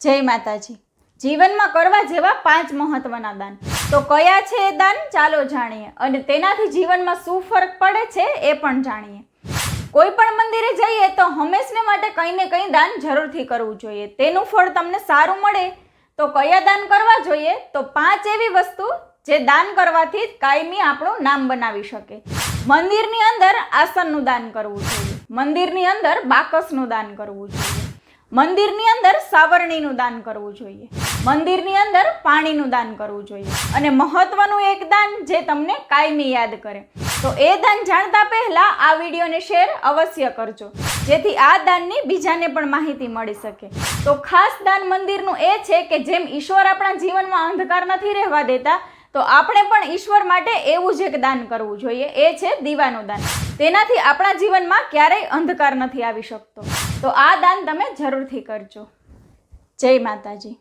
જય માતાજી। જીવનમાં કરવા જેવા 5 મહત્વના દાન તો કયા છે એ દાન ચાલો જાણીએ અને તેનાથી જીવનમાં શું ફરક પડે છે એ પણ જાણીએ। કોઈ પણ મંદિરે જઈએ તો હંમેશને માટે કંઈ ને કંઈ દાન જરૂરથી કરવું જોઈએ। તેનું ફળ તમને સારું મળે તો કયા દાન કરવા જોઈએ? તો 5 એવી વસ્તુ જે દાન કરવાથી કાયમી આપણું નામ બનાવી શકે। મંદિરની અંદર આસનનું દાન કરવું જોઈએ, મંદિરની અંદર બાકસનું દાન કરવું જોઈએ, મંદિરની અંદર સાવરણીનું દાન કરવું જોઈએ, મંદિરની અંદર પાણીનું દાન કરવું જોઈએ અને મહત્વનું એક દાન જે તમને કાયમી યાદ કરે। તો એ દાન જાણતા પહેલા આ વિડીયોને શેર અવશ્ય કરજો જેથી આ દાનની બીજાને પણ માહિતી મળી શકે। તો ખાસ દાન મંદિરનું એ છે કે જેમ ઈશ્વર આપણા જીવનમાં અંધકાર નથી રહેવા દેતા તો આપણે પણ ઈશ્વર માટે એવું જ એક દાન કરવું જોઈએ, એ છે દીવાનું દાન। તેનાથી આપણા જીવનમાં ક્યારેય અંધકાર નથી આવી શકતો। તો આ દાન તમે જરૂરથી કરજો। જય માતાજી।